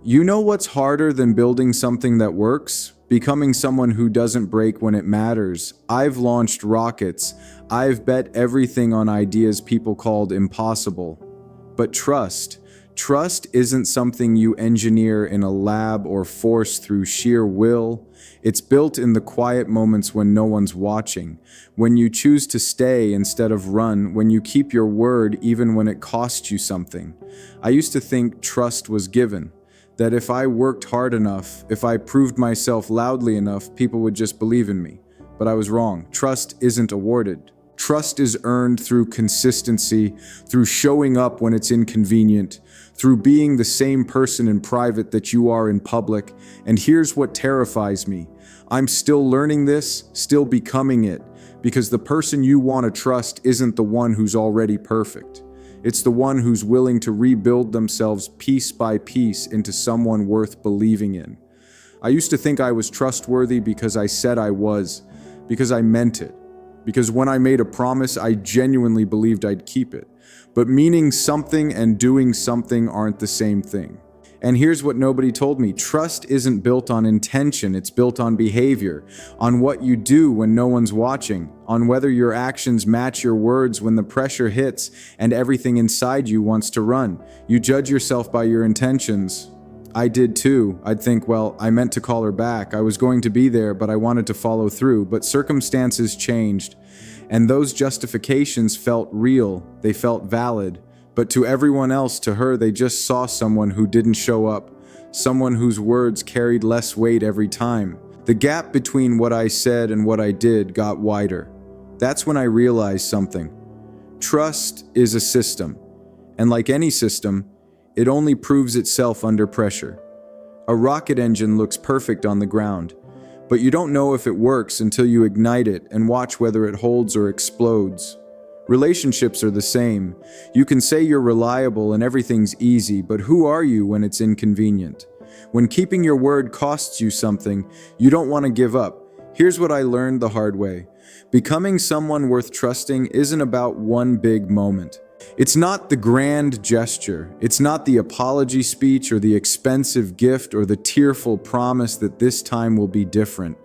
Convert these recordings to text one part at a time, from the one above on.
You know what's harder than building something that works? Becoming someone who doesn't break when it matters. I've launched rockets. I've bet everything on ideas people called impossible. But trust isn't something you engineer in a lab or force through sheer will. It's built in the quiet moments when no one's watching, when you choose to stay instead of run, when you keep your word even when it costs you something. I used to think trust was given. That if I worked hard enough, if I proved myself loudly enough, people would just believe in me. But I was wrong. Trust isn't awarded. Trust is earned through consistency, through showing up when it's inconvenient, through being the same person in private that you are in public. And here's what terrifies me. I'm still learning this, still becoming it, because the person you want to trust isn't the one who's already perfect. It's the one who's willing to rebuild themselves piece by piece into someone worth believing in. I used to think I was trustworthy because I said I was, because I meant it. Because when I made a promise, I genuinely believed I'd keep it. But meaning something and doing something aren't the same thing. And here's what nobody told me. Trust isn't built on intention, it's built on behavior, on what you do when no one's watching, on whether your actions match your words when the pressure hits and everything inside you wants to run. You judge yourself by your intentions. I did too. I'd think, well, I meant to call her back. I was going to be there, but I wanted to follow through. But circumstances changed, and those justifications felt real. They felt valid. But to everyone else, to her, they just saw someone who didn't show up, someone whose words carried less weight every time. The gap between what I said and what I did got wider. That's when I realized something. Trust is a system, and like any system, it only proves itself under pressure. A rocket engine looks perfect on the ground, but you don't know if it works until you ignite it and watch whether it holds or explodes. Relationships are the same. You can say you're reliable and everything's easy, but who are you when it's inconvenient? When keeping your word costs you something, you don't want to give up. Here's what I learned the hard way. Becoming someone worth trusting isn't about one big moment. It's not the grand gesture. It's not the apology speech or the expensive gift or the tearful promise that this time will be different.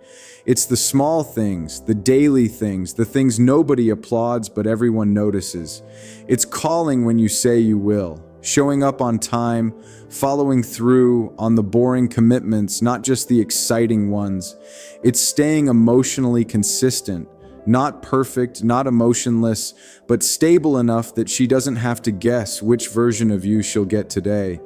It's the small things, the daily things, the things nobody applauds but everyone notices. It's calling when you say you will, showing up on time, following through on the boring commitments, not just the exciting ones. It's staying emotionally consistent. Not perfect, not emotionless, but stable enough that she doesn't have to guess which version of you she'll get today.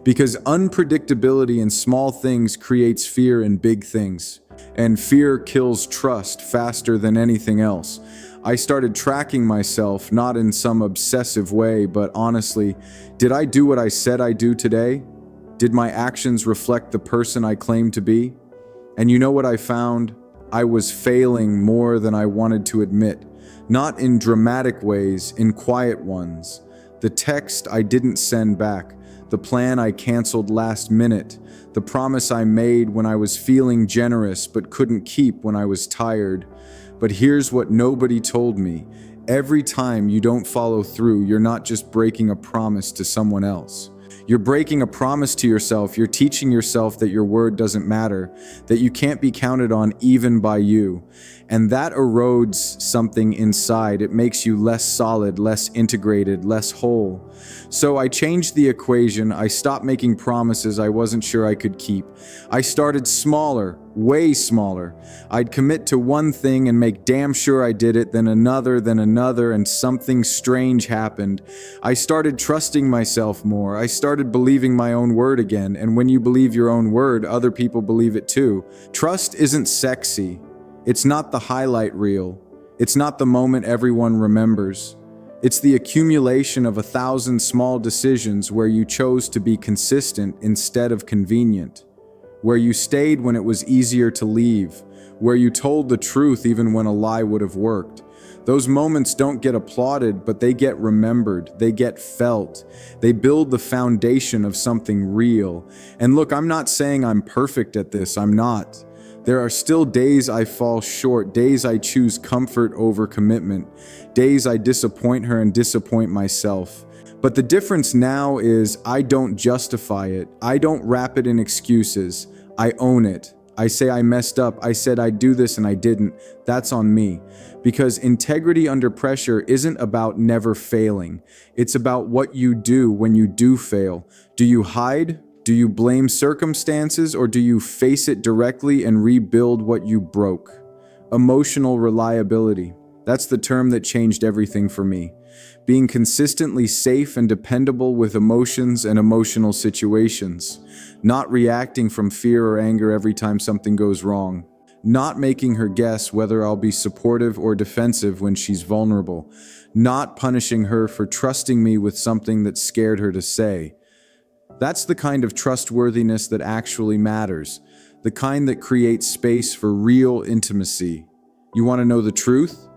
Because unpredictability in small things creates fear in big things. And fear kills trust faster than anything else. I started tracking myself, not in some obsessive way, but honestly, did I do what I said I'd do today? Did my actions reflect the person I claimed to be? And you know what I found? I was failing more than I wanted to admit. Not in dramatic ways, in quiet ones. The text I didn't send back, the plan I canceled last minute, the promise I made when I was feeling generous but couldn't keep when I was tired. But here's what nobody told me. Every time you don't follow through, you're not just breaking a promise to someone else. You're breaking a promise to yourself. You're teaching yourself that your word doesn't matter, that you can't be counted on even by you. And that erodes something inside. It makes you less solid, less integrated, less whole. So I changed the equation. I stopped making promises I wasn't sure I could keep. I started smaller, way smaller. I'd commit to one thing and make damn sure I did it, then another, and something strange happened. I started trusting myself more. I started believing my own word again, and when you believe your own word, other people believe it too. Trust isn't sexy. It's not the highlight reel. It's not the moment everyone remembers. It's the accumulation of 1,000 small decisions where you chose to be consistent instead of convenient. Where you stayed when it was easier to leave, where you told the truth even when a lie would have worked. Those moments don't get applauded, but they get remembered, they get felt. They build the foundation of something real. And look, I'm not saying I'm perfect at this, I'm not. There are still days I fall short, days I choose comfort over commitment, days I disappoint her and disappoint myself. But the difference now is I don't justify it. I don't wrap it in excuses. I own it. I say I messed up. I said I'd do this and I didn't. That's on me. Because integrity under pressure isn't about never failing. It's about what you do when you do fail. Do you hide? Do you blame circumstances, or do you face it directly and rebuild what you broke? Emotional reliability. That's the term that changed everything for me. Being consistently safe and dependable with emotions and emotional situations. Not reacting from fear or anger every time something goes wrong. Not making her guess whether I'll be supportive or defensive when she's vulnerable. Not punishing her for trusting me with something that scared her to say. That's the kind of trustworthiness that actually matters. The kind that creates space for real intimacy. You want to know the truth?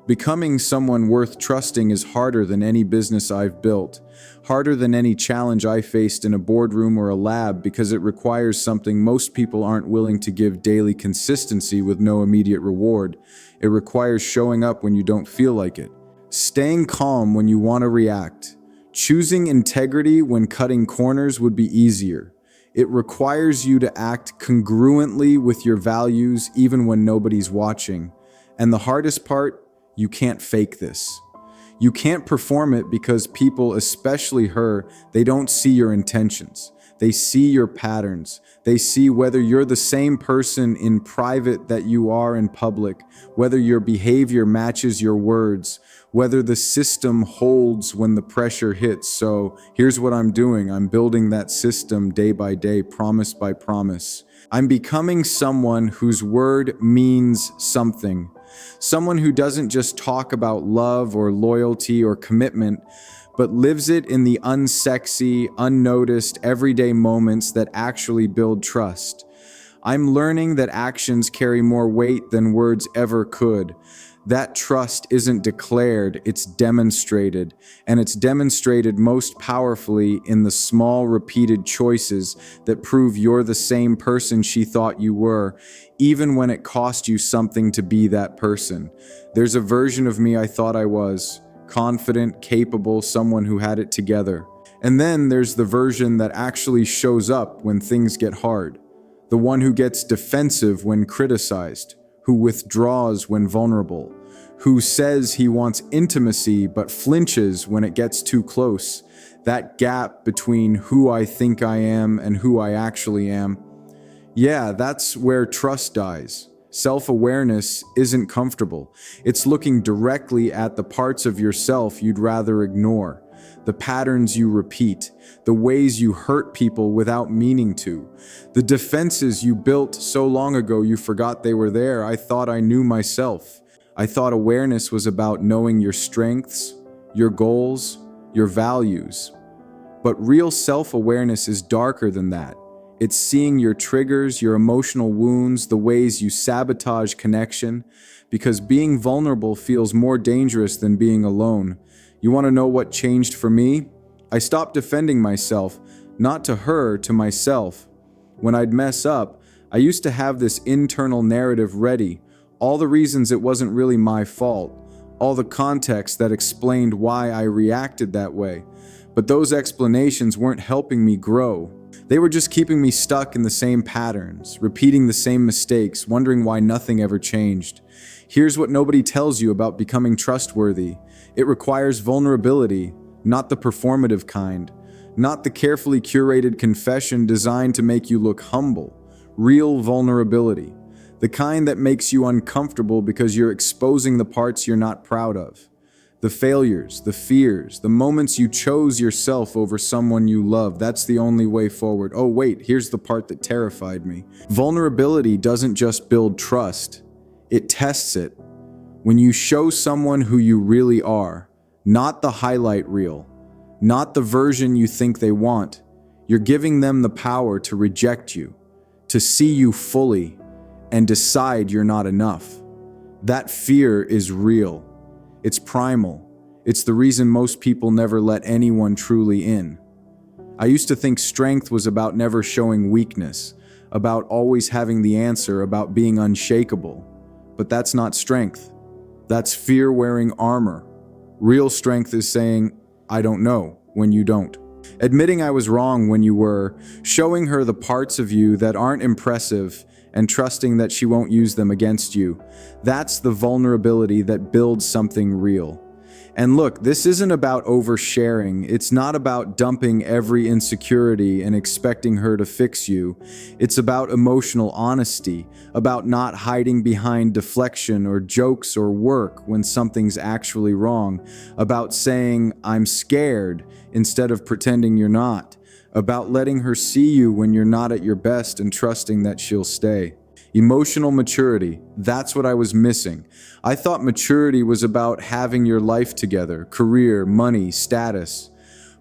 Becoming someone worth trusting is harder than any business I've built, harder than any challenge I faced in a boardroom or a lab, because it requires something most people aren't willing to give: daily consistency with no immediate reward. It requires showing up when you don't feel like it, staying calm when you want to react. Choosing integrity when cutting corners would be easier. It requires you to act congruently with your values even when nobody's watching. And the hardest part, you can't fake this. You can't perform it because people, especially her, they don't see your intentions. They see your patterns. They see whether you're the same person in private that you are in public, whether your behavior matches your words, whether the system holds when the pressure hits. So here's what I'm doing. I'm building that system day by day, promise by promise. I'm becoming someone whose word means something. Someone who doesn't just talk about love or loyalty or commitment, but lives it in the unsexy, unnoticed, everyday moments that actually build trust. I'm learning that actions carry more weight than words ever could. That trust isn't declared, it's demonstrated. And it's demonstrated most powerfully in the small, repeated choices that prove you're the same person she thought you were, even when it cost you something to be that person. There's a version of me I thought I was. Confident, capable, someone who had it together. And then there's the version that actually shows up when things get hard. The one who gets defensive when criticized, who withdraws when vulnerable, who says he wants intimacy but flinches when it gets too close. That gap between who I think I am and who I actually am. Yeah, that's where trust dies. Self-awareness isn't comfortable. It's looking directly at the parts of yourself you'd rather ignore, the patterns you repeat, the ways you hurt people without meaning to, the defenses you built so long ago you forgot they were there. I thought I knew myself. I thought awareness was about knowing your strengths, your goals, your values. But real self-awareness is darker than that. It's seeing your triggers, your emotional wounds, the ways you sabotage connection, because being vulnerable feels more dangerous than being alone. You want to know what changed for me? I stopped defending myself, not to her, to myself. When I'd mess up, I used to have this internal narrative ready, all the reasons it wasn't really my fault, all the context that explained why I reacted that way. But those explanations weren't helping me grow. They were just keeping me stuck in the same patterns, repeating the same mistakes, wondering why nothing ever changed. Here's what nobody tells you about becoming trustworthy. It requires vulnerability, not the performative kind, not the carefully curated confession designed to make you look humble. Real vulnerability, the kind that makes you uncomfortable because you're exposing the parts you're not proud of. The failures, the fears, the moments you chose yourself over someone you love. That's the only way forward. Oh wait, here's the part that terrified me. Vulnerability doesn't just build trust, it tests it. When you show someone who you really are, not the highlight reel, not the version you think they want, you're giving them the power to reject you, to see you fully, and decide you're not enough. That fear is real. It's primal. It's the reason most people never let anyone truly in. I used to think strength was about never showing weakness, about always having the answer, about being unshakable. But that's not strength. That's fear wearing armor. Real strength is saying, I don't know, when you don't. Admitting I was wrong when you were, showing her the parts of you that aren't impressive, and trusting that she won't use them against you. That's the vulnerability that builds something real. And look, this isn't about oversharing. It's not about dumping every insecurity and expecting her to fix you. It's about emotional honesty, about not hiding behind deflection or jokes or work when something's actually wrong, about saying, "I'm scared," instead of pretending you're not, about letting her see you when you're not at your best and trusting that she'll stay. Emotional maturity, that's what I was missing. I thought maturity was about having your life together, career, money, status.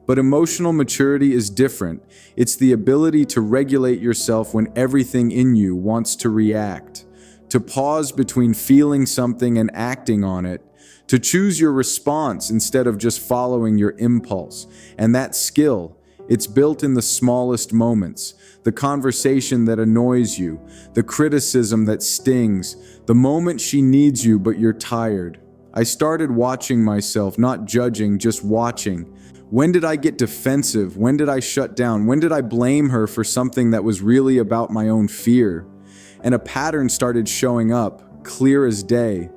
But emotional maturity is different. It's the ability to regulate yourself when everything in you wants to react, to pause between feeling something and acting on it, to choose your response instead of just following your impulse. And that skill, it's built in the smallest moments. The conversation that annoys you, the criticism that stings, the moment she needs you but you're tired. I started watching myself, not judging, just watching. When did I get defensive? When did I shut down? When did I blame her for something that was really about my own fear? And a pattern started showing up, clear as day.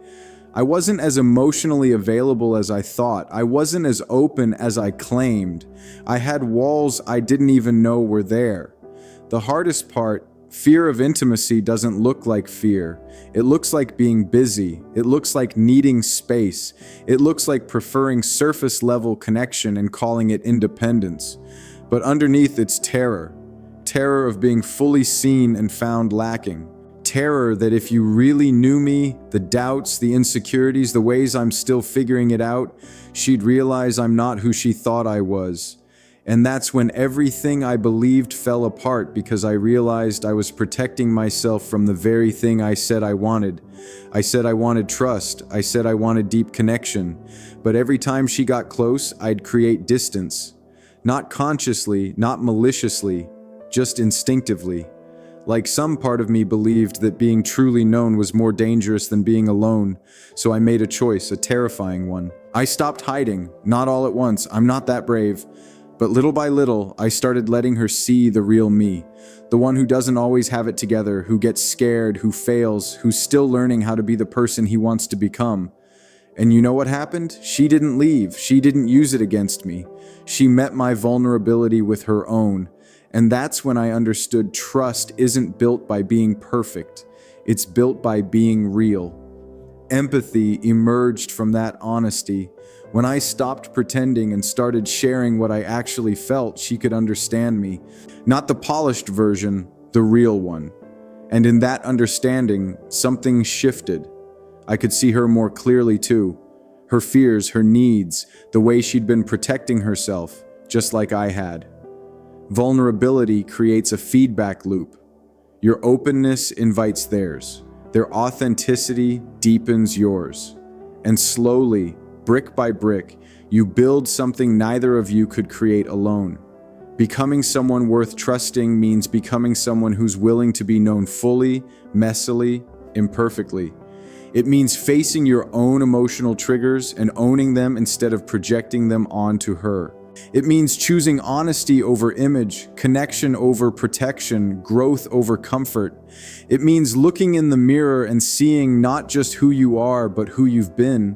I wasn't as emotionally available as I thought. I wasn't as open as I claimed. I had walls I didn't even know were there. The hardest part, fear of intimacy doesn't look like fear. It looks like being busy. It looks like needing space. It looks like preferring surface level connection and calling it independence. But underneath it's terror. Terror of being fully seen and found lacking. Terror that if you really knew me, the doubts, the insecurities, the ways I'm still figuring it out, she'd realize I'm not who she thought I was. And that's when everything I believed fell apart because I realized I was protecting myself from the very thing I said I wanted. I said I wanted trust. I said I wanted deep connection. But every time she got close, I'd create distance. Not consciously, not maliciously, just instinctively. Like some part of me believed that being truly known was more dangerous than being alone, so I made a choice, a terrifying one. I stopped hiding, not all at once, I'm not that brave. But little by little, I started letting her see the real me. The one who doesn't always have it together, who gets scared, who fails, who's still learning how to be the person he wants to become. And you know what happened? She didn't leave. She didn't use it against me. She met my vulnerability with her own. And that's when I understood trust isn't built by being perfect. It's built by being real. Empathy emerged from that honesty. When I stopped pretending and started sharing what I actually felt, she could understand me. Not the polished version, the real one. And in that understanding, something shifted. I could see her more clearly too. Her fears, her needs, the way she'd been protecting herself, just like I had. Vulnerability creates a feedback loop. Your openness invites theirs. Their authenticity deepens yours. And slowly, brick by brick, you build something neither of you could create alone. Becoming someone worth trusting means becoming someone who's willing to be known fully, messily, imperfectly. It means facing your own emotional triggers and owning them instead of projecting them onto her. It means choosing honesty over image, connection over protection, growth over comfort. It means looking in the mirror and seeing not just who you are, but who you've been,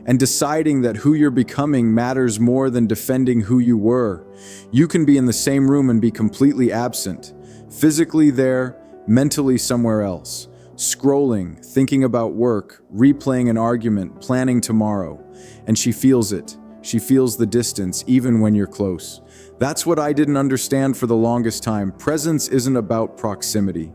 and deciding that who you're becoming matters more than defending who you were. You can be in the same room and be completely absent, physically there, mentally somewhere else, scrolling, thinking about work, replaying an argument, planning tomorrow, and she feels it. She feels the distance, even when you're close. That's what I didn't understand for the longest time. Presence isn't about proximity.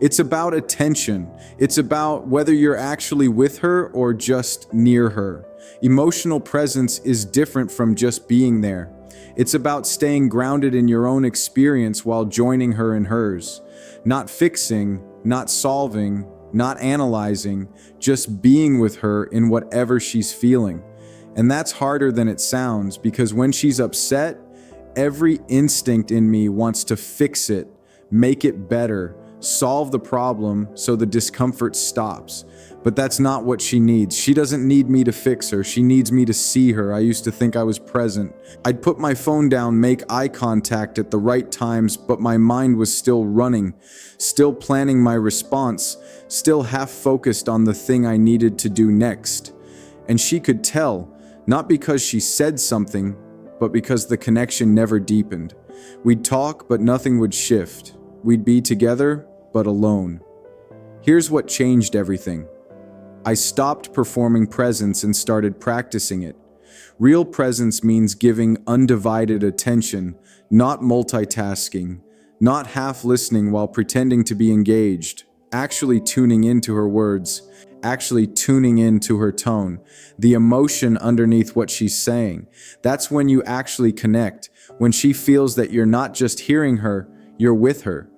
It's about attention. It's about whether you're actually with her or just near her. Emotional presence is different from just being there. It's about staying grounded in your own experience while joining her in hers. Not fixing, not solving, not analyzing, just being with her in whatever she's feeling. And that's harder than it sounds, because when she's upset, every instinct in me wants to fix it, make it better, solve the problem so the discomfort stops. But that's not what she needs. She doesn't need me to fix her. She needs me to see her. I used to think I was present. I'd put my phone down, make eye contact at the right times, but my mind was still running, still planning my response, still half focused on the thing I needed to do next. And she could tell, not because she said something, but because the connection never deepened. We'd talk, but nothing would shift. We'd be together, but alone. Here's what changed everything. I stopped performing presence and started practicing it. Real presence means giving undivided attention, not multitasking, not half listening while pretending to be engaged, actually tuning into her words, actually tuning into her tone, the emotion underneath what she's saying. That's when you actually connect, when she feels that you're not just hearing her, you're with her.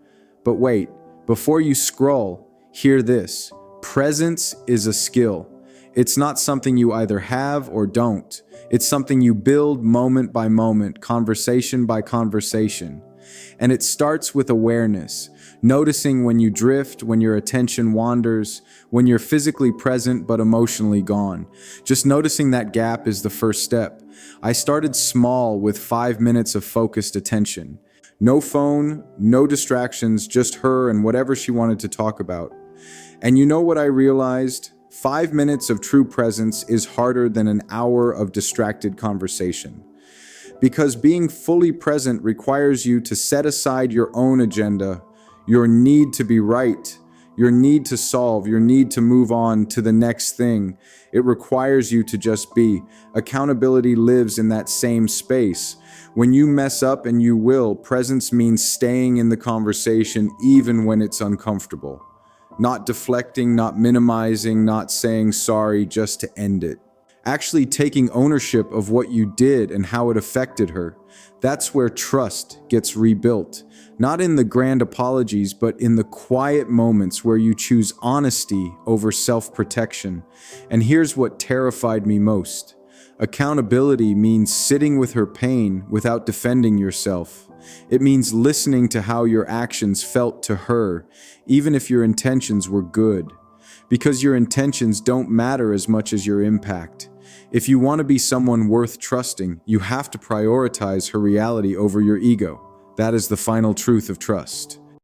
But wait, before you scroll, hear this. Presence is a skill. It's not something you either have or don't. It's something you build moment by moment, conversation by conversation. And it starts with awareness, noticing when you drift, when your attention wanders, when you're physically present but emotionally gone. Just noticing that gap is the first step. I started small with 5 minutes of focused attention. No phone, no distractions, just her and whatever she wanted to talk about. And you know what I realized? 5 minutes of true presence is harder than an hour of distracted conversation. Because being fully present requires you to set aside your own agenda, your need to be right, your need to solve, your need to move on to the next thing. It requires you to just be. Accountability lives in that same space. When you mess up, and you will, presence means staying in the conversation even when it's uncomfortable. Not deflecting, not minimizing, not saying sorry just to end it. Actually taking ownership of what you did and how it affected her. That's where trust gets rebuilt. Not in the grand apologies, but in the quiet moments where you choose honesty over self-protection. And here's what terrified me most. Accountability means sitting with her pain without defending yourself. It means listening to how your actions felt to her, even if your intentions were good. Because your intentions don't matter as much as your impact. If you want to be someone worth trusting, you have to prioritize her reality over your ego. That is the final truth of trust.